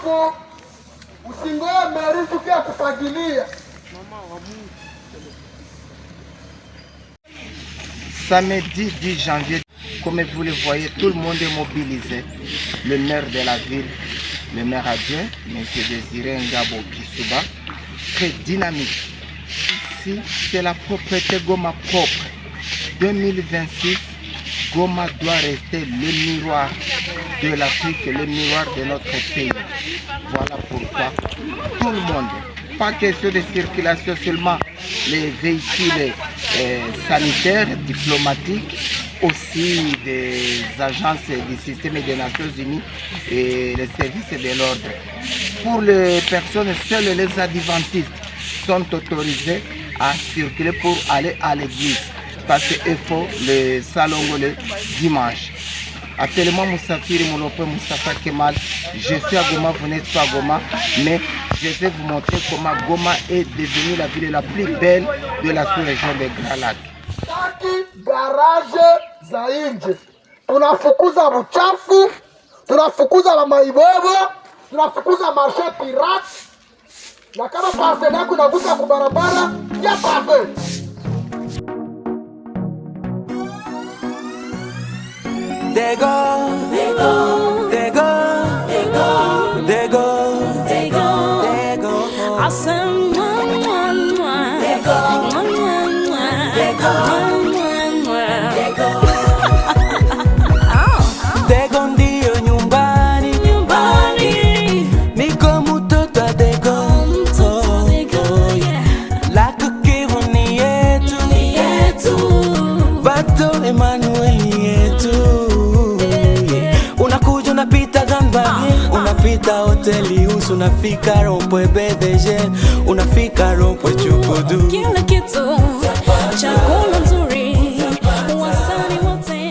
uchafu usingoe meri tukia kufagilia. Samedi 10 janvier, comme vous le voyez, tout le monde est mobilisé. Le maire de la ville, le maire adjoint, M. Désiré Ngabo Kisuba, très dynamique. Ici, c'est la propriété Goma propre. 2026, Goma doit rester le miroir de l'Afrique, le miroir de notre pays. Voilà pourquoi tout le monde, pas question de circulation seulement, les véhicules sanitaires, diplomatiques, aussi des agences du système des Nations Unies et les services de l'ordre. Pour les personnes, seuls les adventistes sont autorisés à circuler pour aller à l'église parce qu'il faut le salon le dimanche. Appelez-moi Moussafiri Moulope Moustapha Kemal. Je suis à Goma, vous n'êtes pas à Goma, mais je vais vous montrer comment Goma est devenue la ville la plus belle de la sous-région de Grand Lac. Garage za nje. Tunafukuza buchafu, tunafukuza la maibobo, tunafukuza marshe pirate. Na kama parcelle yako inagusa kwa barabara, ya pape. They go, they go, they go, they go, they go, they go, they go. Awesome, they go, they go, they go. They go ndio nyumbani, nyumbani. Niko mtoto wa they go, la kukivu ni yetu, ni yetu. Bato Emmanuel yetu. Unapita Gambani, unapita hoteli Usu, unafika Rompwe BDG, unafika Rompwe Chukudu. Kila kitu chakula nzuri, wasani wote.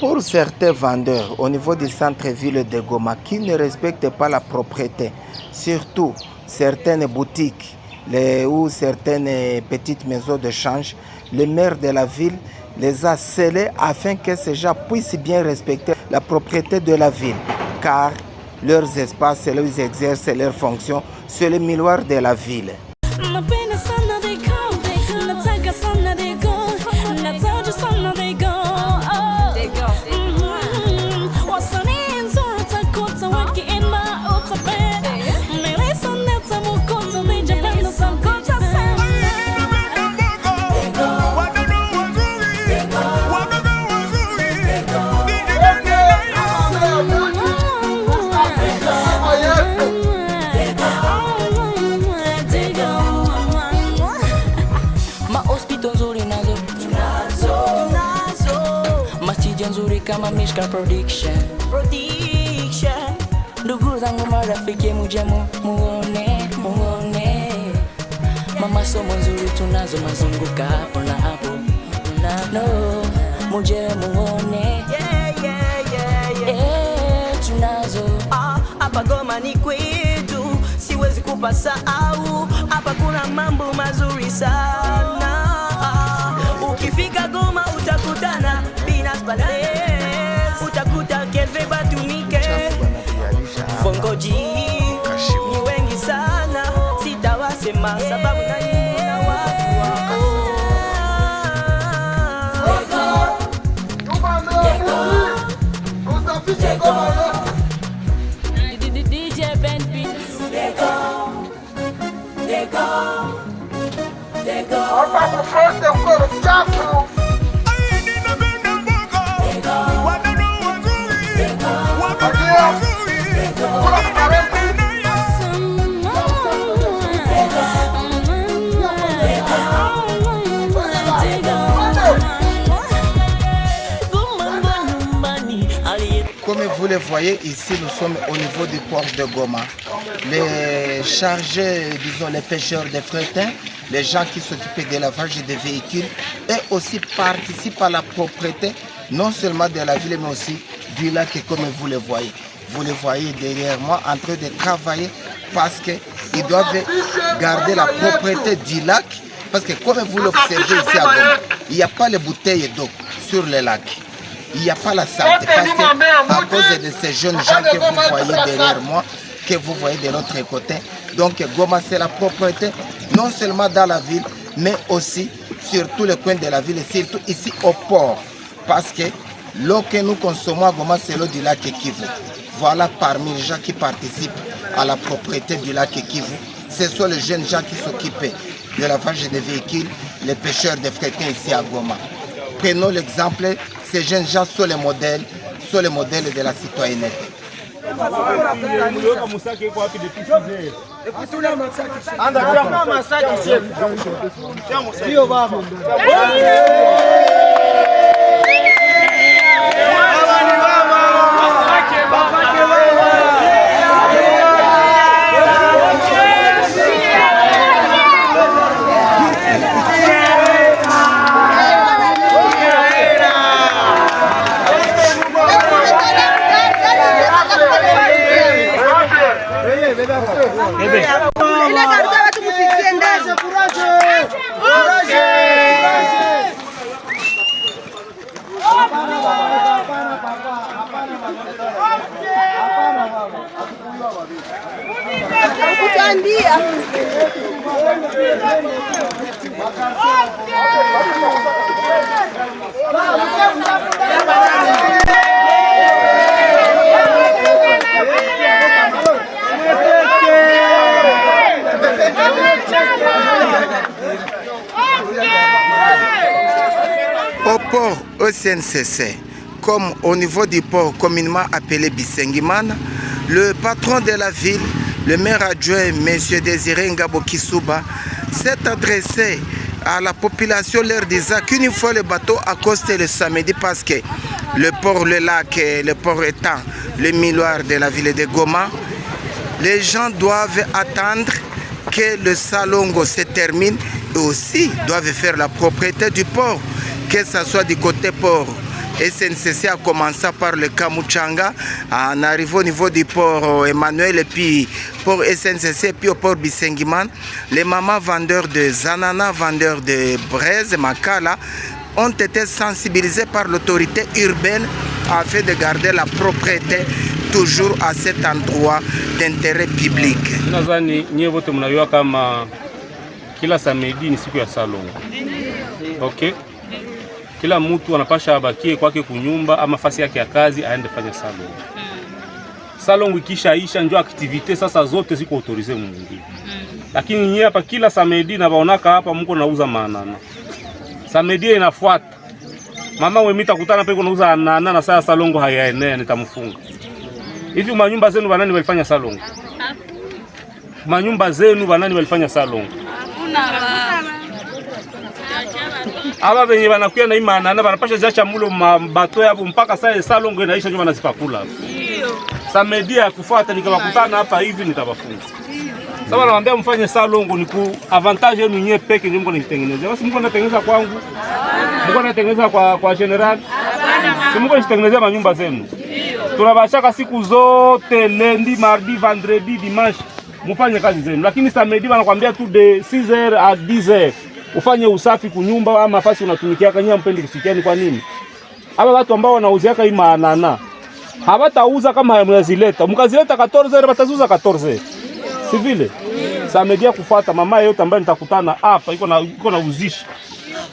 Pour certains vendeurs au niveau du centre-ville de Goma qui ne respectent pas la propreté, surtout certaines boutiques ou certaines petites maisons de change, le maire de la ville les a scellés afin que ces gens puissent bien respecter la propriété de la ville, car leurs espaces, là où ils exercent leurs fonctions, c'est le miroir de la ville. Kama Mishka Production, ndugu zangu marafiki muje muone, mama somo nzuri tunazo mazunguka hapo na hapo, muje muone, tunazo hapa Goma ni kwetu, siwezi kupasa au hapa kuna mambo mazuri sana. Ukifika Goma utakutana Binas Palace, utakuta Kelve Batumike, Fongoji, ni wengi sana, sitawasema sababu na nina watu wako. DJ Ben Beats. They go, they go, they go. Comme vous le voyez ici, nous sommes au niveau du port de Goma. Les chargés, disons les pêcheurs de frétins, les gens qui s'occupent de lavage des véhicules et aussi participent à la propreté non seulement de la ville mais aussi du lac comme vous le voyez. Vous le voyez derrière moi en train de travailler parce qu'ils doivent garder la propreté du lac parce que comme vous l'observez ici à Goma, il n'y a pas les bouteilles d'eau sur le lac. il n'y a pas la santé. Parce que à cause de ces jeunes gens que vous voyez derrière moi, que vous voyez de l'autre côté, donc Goma c'est la propreté, non seulement dans la ville, mais aussi sur tous les coins de la ville, et surtout ici au port. Parce que l'eau que nous consommons à Goma, c'est l'eau du lac Kivu. Voilà parmi les gens qui participent à la propriété du lac Kivu. Ce sont les jeunes gens qui s'occupent de lavage des véhicules, les pêcheurs de fréquins ici à Goma. Prenons l'exemple, ces jeunes gens sont les modèles de la citoyenneté. Au port ECNCC, comme au niveau du port communément appelé Bisengimana, le patron de la ville, le maire adjoint, M. Désiré Ngabo Kisuba, s'est adressé à la population leur disant qu'une fois le bateau accosté le samedi, parce que le port, le lac, le port étant le miroir de la ville de Goma, les gens doivent attendre que le salongo se termine et aussi doivent faire la propriété du port, que ce soit du côté port. SNCC a commencé par le Kamuchanga, en arrivant au niveau du port Emmanuel et puis port SNCC, puis au port Bisengiman. Les mamans vendeurs de Zanana, vendeurs de braises, Makala, ont été sensibilisés par l'autorité urbaine afin de garder la propriété toujours à cet endroit d'intérêt public. Nadhani nyewe wote mnajua kama kila samedi ni siku ya salongo. Okay? Kila mtu anapasha abakie kwake kunyumba ama fasi yake ya kazi aende fanya salongo. Salongo ikishaisha ndio activite sasa zote ziko autorize mwingine. Lakini nyewe hapa kila samedi na baonaka hapa mko nauza manana. Samedi inafuata. Mama wewe mtakutana pale kunauza anana na sasa salongo hayaenea nitamfunga. Hivi manyumba zenu banani walifanya salongo? Manyumba zenu banani walifanya salongo? Aba benye banakuya na imana na banapasha ziacha mulo mabato yabo mpaka sasa salongo inaisha ndio banazipakula. Ndio. Samedi ya kufuata nikawakutana hapa hivi nitawafunza. Sasa nawaambia mfanye salongo ni ku avantage yenu nyewe peke ndio mko nitengeneza. Basi mko natengeneza kwangu. Mko natengeneza kwa general. Si mko nitengenezea manyumba zenu. Tunabashaka siku zote lundi, mardi, vendredi, dimanche mufanye kazi zenu. Lakini samedi wanakuambia tu de 6h à 10h. Ufanye usafi kunyumba ama fasi unatumikia kanya mpendi kusikiani kwa nini? Hapa watu ambao wanauziaka hii manana hawatauza kama hamwazileta. Mkazileta 14h batazuza 14h. Si vile? Samedi kufuata mama yote ambaye nitakutana hapa iko na uzisha.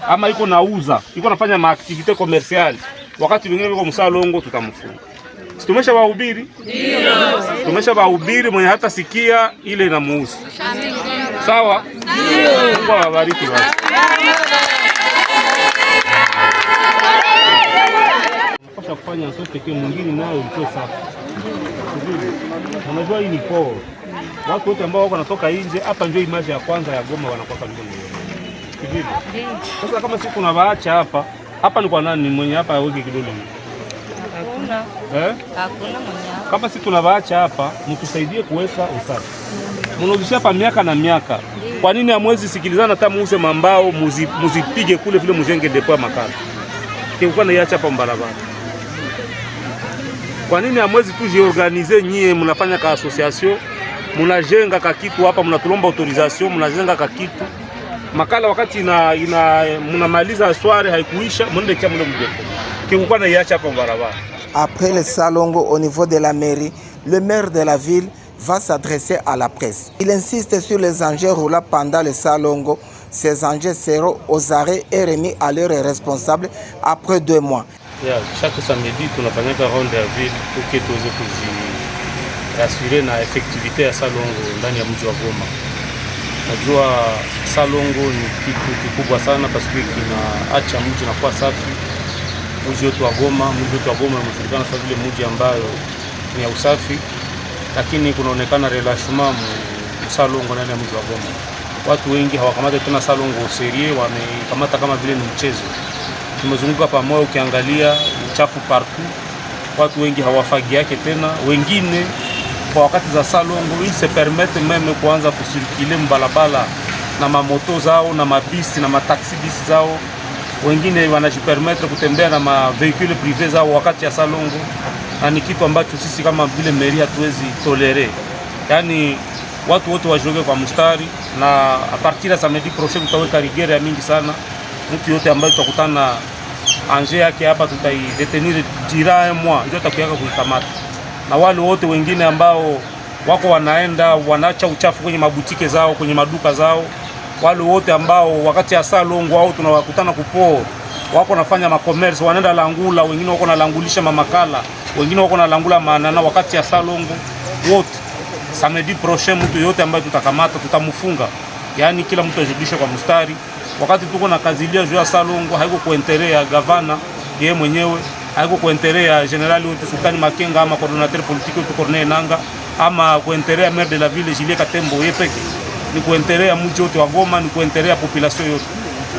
Ama iko na uza, iko nafanya maaktivite commercial. Wakati wengine wako msalongo tutamfunga. Tumesha wahubiri? Ndio. Tumesha wahubiri mwenye hata sikia ile inamuhusu. Sawa? Ndio. Mungu awabariki basi. Napasha kufanya sote kwa mwingine nayo ilikuwa safi. Unajua hii ni port. Watu wote ambao wako natoka nje hapa ndio image ya kwanza ya Goma wanakuwa karibu na hivi. Sasa kama siku tunawaacha hapa ni kwa nani mwenye hapa aweke kidole? Hakuna. Hakuna mwenye. Kama sisi tunawaacha hapa, mtusaidie kuweka usafi. Mnauzisha hapa miaka na miaka. Kwa nini hamwezi sikilizana hata muuze mambao, muzipige kule vile mjenge depo makala? Kiko na iacha hapa barabara. Kwa nini hamwezi tu jiorganize nyie mnafanya ka association, mnajenga ka kitu hapa mnatulomba autorisation, mnajenga ka kitu. Makala wakati mnamaliza sware haikuisha, mwende kia mle mjepo. kikukuwa na iacha hapa barabara. Après le salongo au niveau de la mairie, le maire de la ville va s'adresser à la presse. Il insiste sur les engins roulants pendant le salongo. Ces engins seront aux arrêts et remis à leurs responsables après 2 mois. Chaque samedi tunafanyaka ronde ya ville pour que tuweze kujiassurer na effectivité ya salongo ndani ya mji wa Goma. Najua salongo ni kitu kikubwa sana parce que kinaacha mji na kuwa safi. Mji wetu wa Goma unajulikana kama vile mji ambayo ni ya usafi, lakini kunaonekana relâchement salongo ndani ya mji wa Goma. Watu wengi hawakamata tena salongo serie, wamekamata kama vile ni mchezo. Tumezunguka pamoja, ukiangalia uchafu partout, watu wengi hawafagi yake tena. Wengine kwa wakati za salongo ili se permettre meme kuanza kusirikile mbalabala na mamoto zao na mabisi na mataxi bisi zao. Wengine wanajipermettre kutembea na mavehicule privé zao wakati ya salongo, na ni kitu ambacho sisi kama vile meri hatuwezi tolere. Yani watu wote wajoge kwa mstari, na a partir ya samedi prochain tutaweka rigere ya mingi sana. Mtu yote ambaye tutakutana anje yake hapa tutaidetenir dira mois, ndio atakuyaka kuikamata. Na wale wote wengine ambao wako wanaenda wanaacha uchafu kwenye mabutike zao, kwenye maduka zao, wale wote ambao wakati ya salongo wao tunawakutana kupo wako nafanya makommerce, wanaenda langula, wengine wako nalangulisha mamakala, wengine wako nalangula manana wakati ya salongo. Wote samedi prochain mtu yote ambaye tutakamata tutamfunga. Yani kila mtu ajibishe kwa mstari. Wakati tuko na kazilia juu ya salongo, haiko kuendelea gavana yeye mwenyewe, haiko kuendelea generali wetu Sultani Makenga ama coordinateur politique wetu Corneille Nanga, ama kuendelea maire de la ville Julien Katembo yeye peke. Ni kuendelea mji wote wa Goma, ni kuendelea population yote.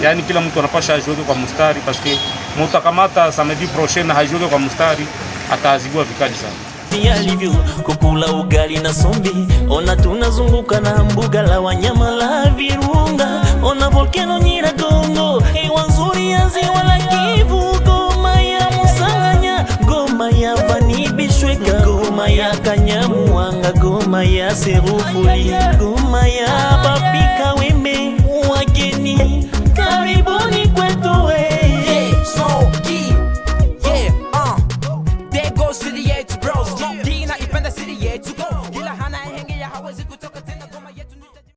Yani kila mtu anapasha ajoke kwa mstari parce que mutakamata samedi prochain na hajoke kwa mstari ataadhibiwa vikali sana. Alivyo kukula ugali na sombi, ona tunazunguka na mbuga la wanyama la Virunga, ona volcano Nyiragongo, hewa nzuri ya ziwa la Kivu, Goma ya Musanganya, Goma ya Vanibishweka, Goma ya Kanyamuanga, Goma ya Serufuli, Goma ya Babika.